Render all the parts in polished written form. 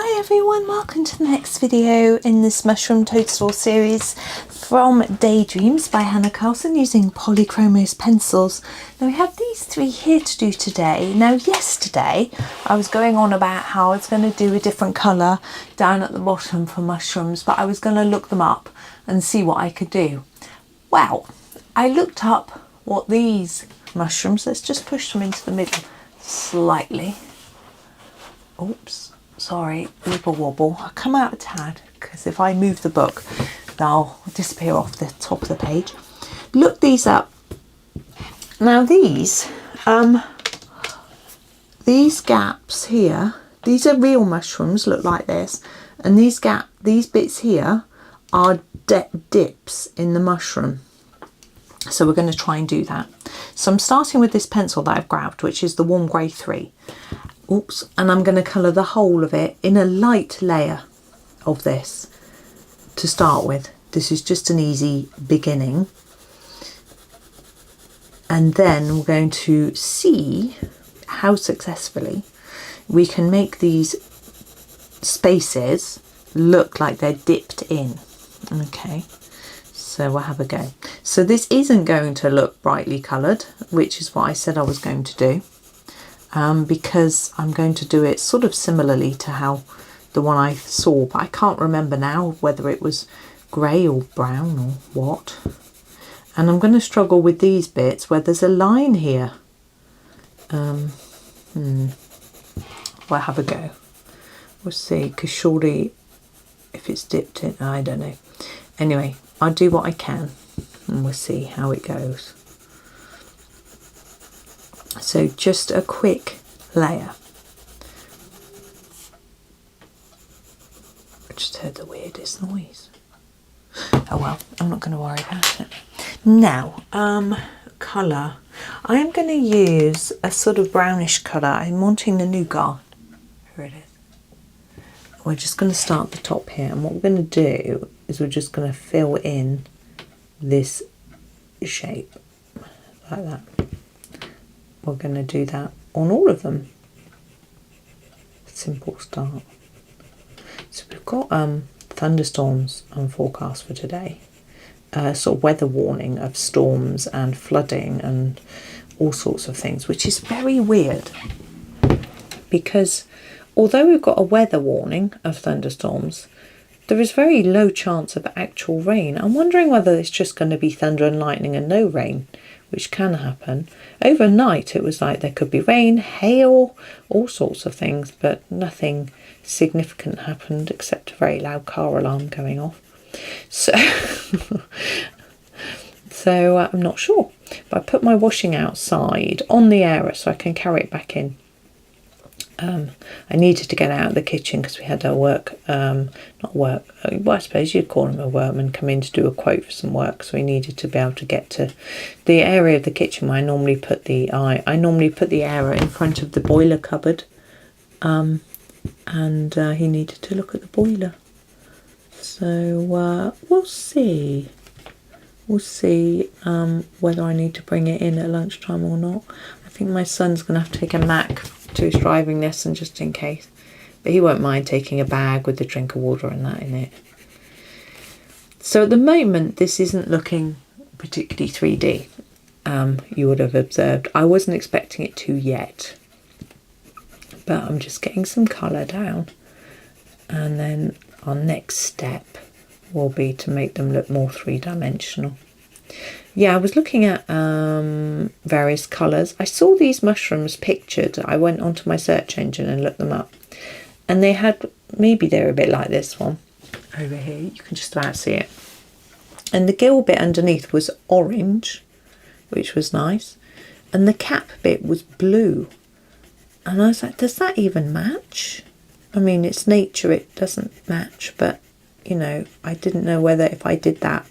Hi everyone, welcome to the next video in this mushroom toadstool series from Daydreams by Hanna Karlzon using Polychromos pencils. Now we have these three here to do today. Now yesterday I was going on about how I was going to do a different colour down at the bottom for mushrooms, but I was going to look them up and see what I could do. Well, I looked up what these mushrooms, let's just push them into the middle slightly. Oops. Sorry, wibble wobble. I'll come out a tad because if I move the book, they'll disappear off the top of the page. Look these up. Now these gaps here, these are real mushrooms, look like this, and these bits here are dips in the mushroom. So we're going to try and do that. So I'm starting with this pencil that I've grabbed, which is the Warm Grey 3. Oops, and I'm going to colour the whole of it in a light layer of this to start with. This is just an easy beginning. And then we're going to see how successfully we can make these spaces look like they're dipped in. Okay, so we'll have a go. So this isn't going to look brightly coloured, which is what I said I was going to do. Because I'm going to do it sort of similarly to how the one I saw, but I can't remember now whether it was grey or brown or what. And I'm going to struggle with these bits where there's a line here. We'll have a go. We'll see, because surely if it's dipped in, I don't know. Anyway, I'll do what I can and we'll see how it goes. So just a quick layer. I just heard the weirdest noise. Oh well, I'm not going to worry about it. Now, colour. I am going to use a sort of brownish colour. I'm wanting the nougat. Here it is. We're just going to start at the top here, and what we're going to do is we're just going to fill in this shape like that. We're going to do that on all of them. Simple start. So we've got thunderstorms on forecast for today. Sort of weather warning of storms and flooding and all sorts of things, which is very weird. Because although we've got a weather warning of thunderstorms, there is very low chance of actual rain. I'm wondering whether it's just going to be thunder and lightning and no rain, which can happen. Overnight it was like there could be rain, hail, all sorts of things, but nothing significant happened except a very loud car alarm going off. So, I'm not sure. But I put my washing outside on the airer so I can carry it back in. I needed to get out of the kitchen because we had a well, I suppose you'd call him a workman come in to do a quote for some work, so we needed to be able to get to the area of the kitchen where I normally put the airer in front of the boiler cupboard, and he needed to look at the boiler. So we'll see whether I need to bring it in at lunchtime or not. I think my son's going to have to take a Mac to his driving lesson just in case, but he won't mind taking a bag with the drink of water and that in it. So at the moment this isn't looking particularly 3D. You would have observed I wasn't expecting it to yet, but I'm just getting some colour down, and then our next step will be to make them look more three-dimensional. Yeah, I was looking at various colours. I saw these mushrooms pictured. I went onto my search engine and looked them up. And they had, maybe they're a bit like this one. Over here, you can just about see it. And the gill bit underneath was orange, which was nice. And the cap bit was blue. And I was like, does that even match? I mean, it's nature, it doesn't match. But, you know, I didn't know whether if I did that,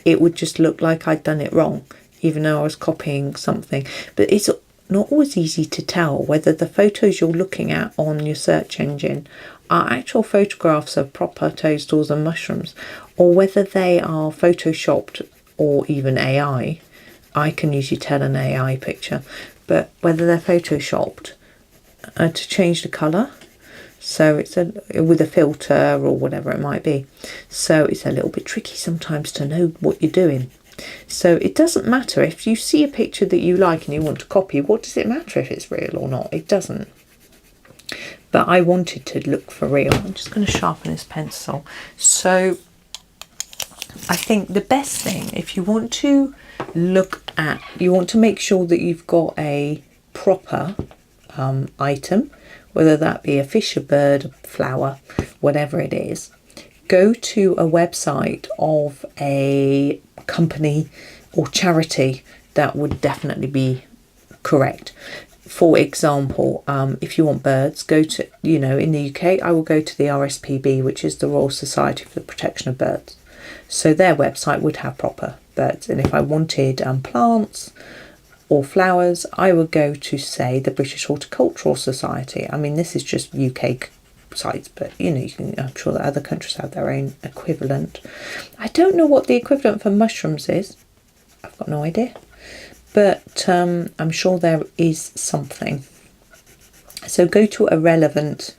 it would just look like I'd done it wrong, even though I was copying something. But it's not always easy to tell whether the photos you're looking at on your search engine are actual photographs of proper toadstools and mushrooms, or whether they are photoshopped or even AI. I can usually tell an AI picture, but whether they're photoshopped to change the colour. So it's with a filter or whatever it might be. So it's a little bit tricky sometimes to know what you're doing. So it doesn't matter if you see a picture that you like and you want to copy. What does it matter if it's real or not? It doesn't. But I wanted to look for real. I'm just going to sharpen this pencil. So I think the best thing, if you want to you want to make sure that you've got a proper item, whether that be a fish, a bird, a flower, whatever it is, go to a website of a company or charity that would definitely be correct. For example, if you want birds, go to, in the UK, I will go to the RSPB, which is the Royal Society for the Protection of Birds. So their website would have proper birds. And if I wanted plants or flowers, I would go to, say, the British Horticultural Society. I mean, this is just UK sites, but I'm sure that other countries have their own equivalent. I don't know what the equivalent for mushrooms is. I've got no idea. But I'm sure there is something. So go to a relevant,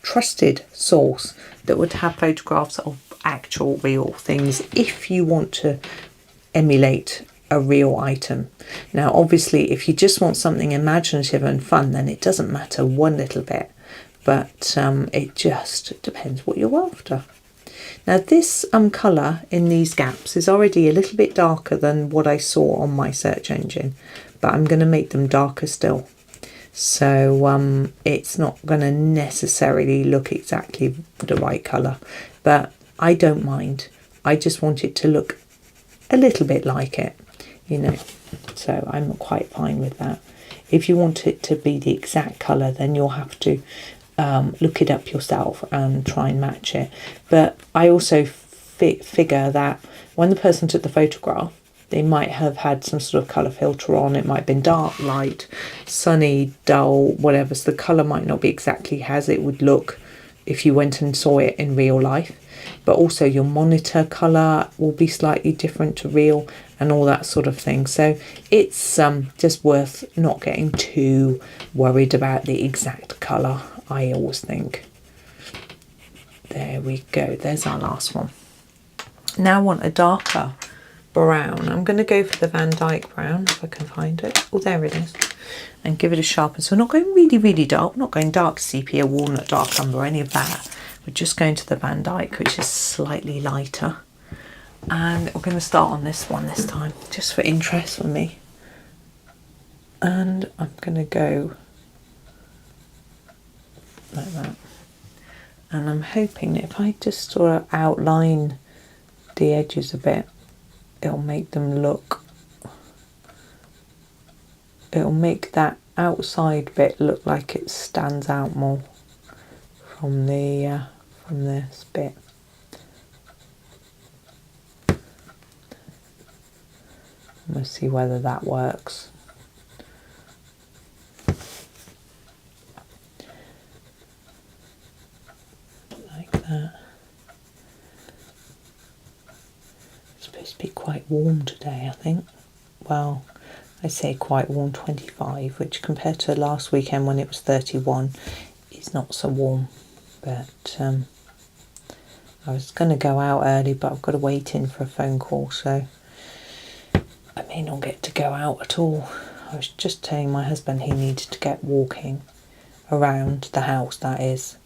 trusted source that would have photographs of actual real things if you want to emulate a real item. Now, obviously, if you just want something imaginative and fun, then it doesn't matter one little bit. But it just depends what you're after. Now this colour in these gaps is already a little bit darker than what I saw on my search engine, but I'm going to make them darker still. So it's not going to necessarily look exactly the right colour, but I don't mind. I just want it to look a little bit like it, so I'm quite fine with that. If you want it to be the exact colour, then you'll have to look it up yourself and try and match it. But I also figure that when the person took the photograph, they might have had some sort of colour filter on. It might have been dark, light, sunny, dull, whatever. So the colour might not be exactly as it would look if you went and saw it in real life. But also your monitor colour will be slightly different to real and all that sort of thing. So it's just worth not getting too worried about the exact colour, I always think. There we go. There's our last one. Now I want a darker brown. I'm going to go for the Van Dyck brown if I can find it. Oh, there it is. And give it a sharpen. So we're not going really, really dark. We're not going dark sepia, walnut, dark umber, or any of that. We're just going to the Van Dyck, which is slightly lighter. And we're going to start on this one this time, just for interest for me. And I'm going to go like that. And I'm hoping that if I just sort of outline the edges a bit, it'll make them look, it'll make that outside bit look like it stands out more from the from this bit. We'll see whether that works. Like that. It's supposed to be quite warm today, I think. Well, I say quite warm, 25, which compared to last weekend when it was 31 is not so warm. But I was going to go out early, but I've got to wait in for a phone call, so I may not get to go out at all. I was just telling my husband he needed to get walking around the house, that is.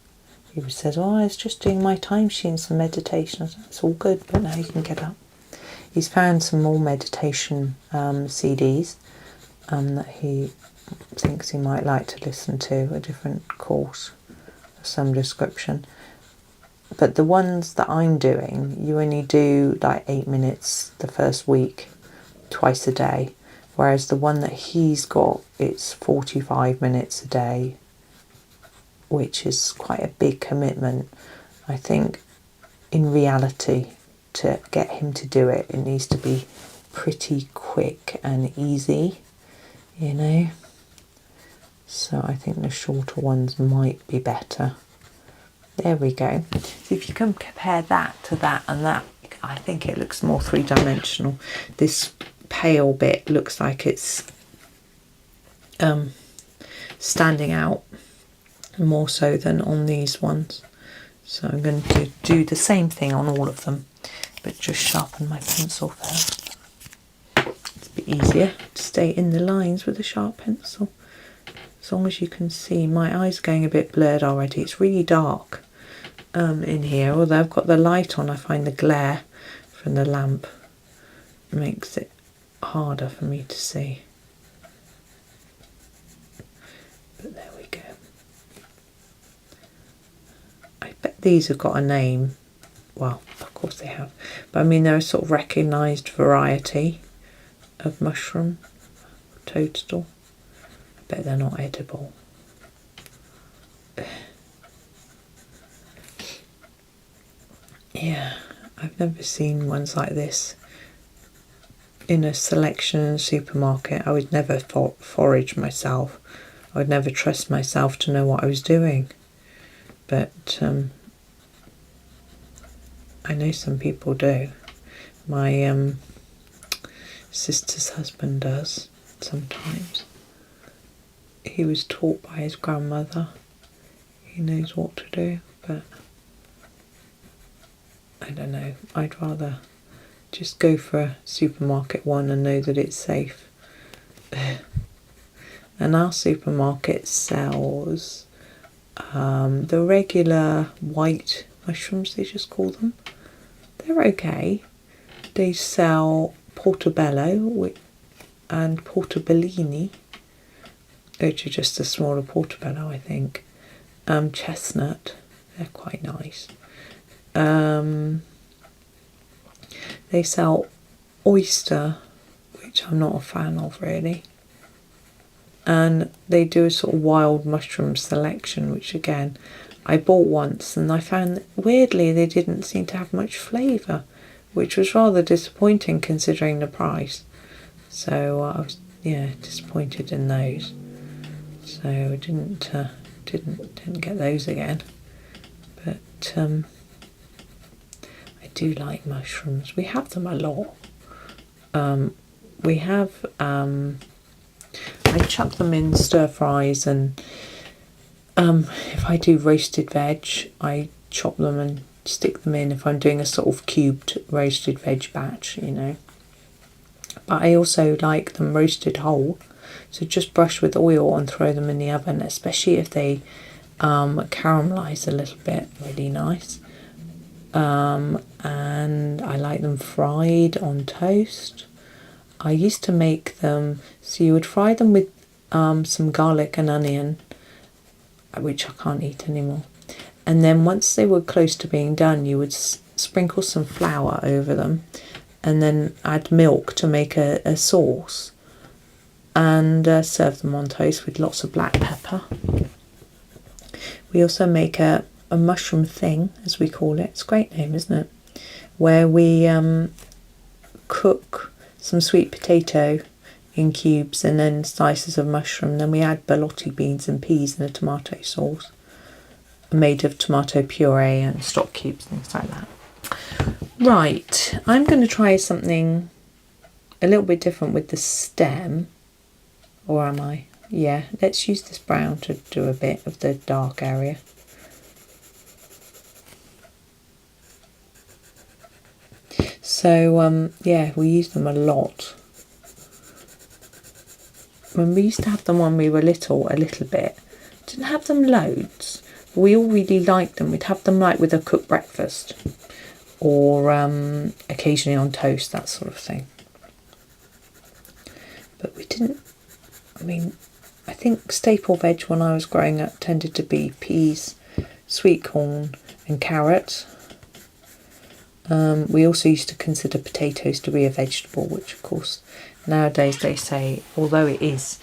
He says, oh, I was just doing my timesheet and some meditation. I said, it's all good, but now you can get up. He's found some more meditation CDs that he thinks he might like to listen to, a different course of some description. But the ones that I'm doing, you only do like 8 minutes the first week, twice a day. Whereas the one that he's got, it's 45 minutes a day, which is quite a big commitment. I think in reality, to get him to do it, it needs to be pretty quick and easy, So I think the shorter ones might be better. There we go. So if you can compare that to that and that, I think it looks more three-dimensional. This pale bit looks like it's standing out more so than on these ones. So I'm going to do the same thing on all of them, but just sharpen my pencil first. It's a bit easier to stay in the lines with a sharp pencil. As long as you can see, my eyes are going a bit blurred already. It's really dark in here. Although I've got the light on, I find the glare from the lamp makes it harder for me to see. But there we go. I bet these have got a name. Well, of course they have. But I mean, they're a sort of recognised variety of mushroom, toadstool. I bet they're not edible. Yeah, I've never seen ones like this in a selection supermarket. I would never forage myself. I would never trust myself to know what I was doing. But I know some people do. My sister's husband does sometimes. He was taught by his grandmother. He knows what to do, but I don't know. I'd rather just go for a supermarket one and know that it's safe. And our supermarket sells the regular white mushrooms, they just call them. They're okay. They sell portobello and portobellini, which are just a smaller portobello, I think. Chestnut, they're quite nice. They sell oyster, which I'm not a fan of really. And they do a sort of wild mushroom selection, which again, I bought once and I found weirdly they didn't seem to have much flavour, which was rather disappointing considering the price. So I was disappointed in those. So I didn't get those again. But I do like mushrooms. We have them a lot. We have I chuck them in stir fries, and if I do roasted veg, I chop them and stick them in if I'm doing a sort of cubed roasted veg batch, you know. But I also like them roasted whole, so just brush with oil and throw them in the oven, especially if they caramelise a little bit, really nice. And I like them fried on toast. I used to make them, so you would fry them with some garlic and onion, which I can't eat anymore. And then once they were close to being done, you would sprinkle some flour over them and then add milk to make a sauce, and serve them on toast with lots of black pepper. We also make a mushroom thing, as we call it. It's a great name, isn't it? Where we cook some sweet potato in cubes and then slices of mushroom. Then we add borlotti beans and peas in a tomato sauce made of tomato puree and stock cubes, things like that. Right, I'm going to try something a little bit different with the stem. Or am I? Yeah, let's use this brown to do a bit of the dark area. So, yeah, we use them a lot. When we used to have them when we were little, a little bit. Didn't have them loads. But we all really liked them. We'd have them like with a cooked breakfast. Or occasionally on toast, that sort of thing. But we didn't, I mean, I think staple veg when I was growing up tended to be peas, sweet corn and carrot. We also used to consider potatoes to be a vegetable, which of course nowadays they say, although it is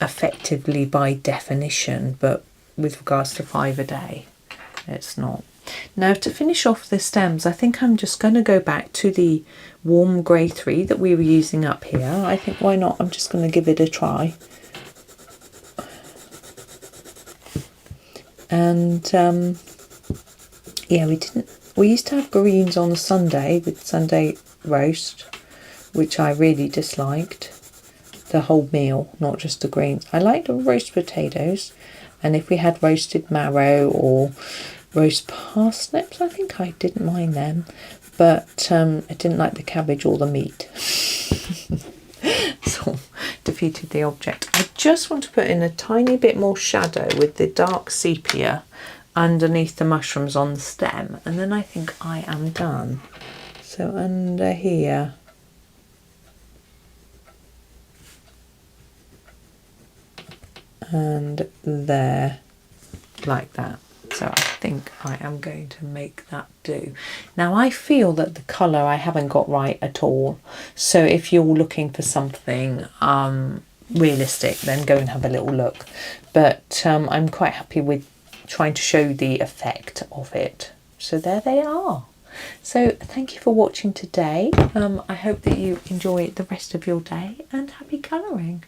effectively by definition, but with regards to 5 a day, it's not. Now to finish off the stems, I think I'm just going to go back to the warm grey 3 that we were using up here. I think why not, I'm just going to give it a try. And yeah, we used to have greens on a Sunday with Sunday roast, which I really disliked. The whole meal, not just the greens. I like the roast potatoes. And if we had roasted marrow or roast parsnips, I think I didn't mind them, but I didn't like the cabbage or the meat. So defeated the object. I just want to put in a tiny bit more shadow with the dark sepia underneath the mushrooms on the stem, and then I think I am done. So under here, and there, like that. So I think I am going to make that do. Now I feel that the colour I haven't got right at all. So if you're looking for something realistic, then go and have a little look. But I'm quite happy with trying to show the effect of it. So there they are. So thank you for watching today. I hope that you enjoy the rest of your day, and happy colouring.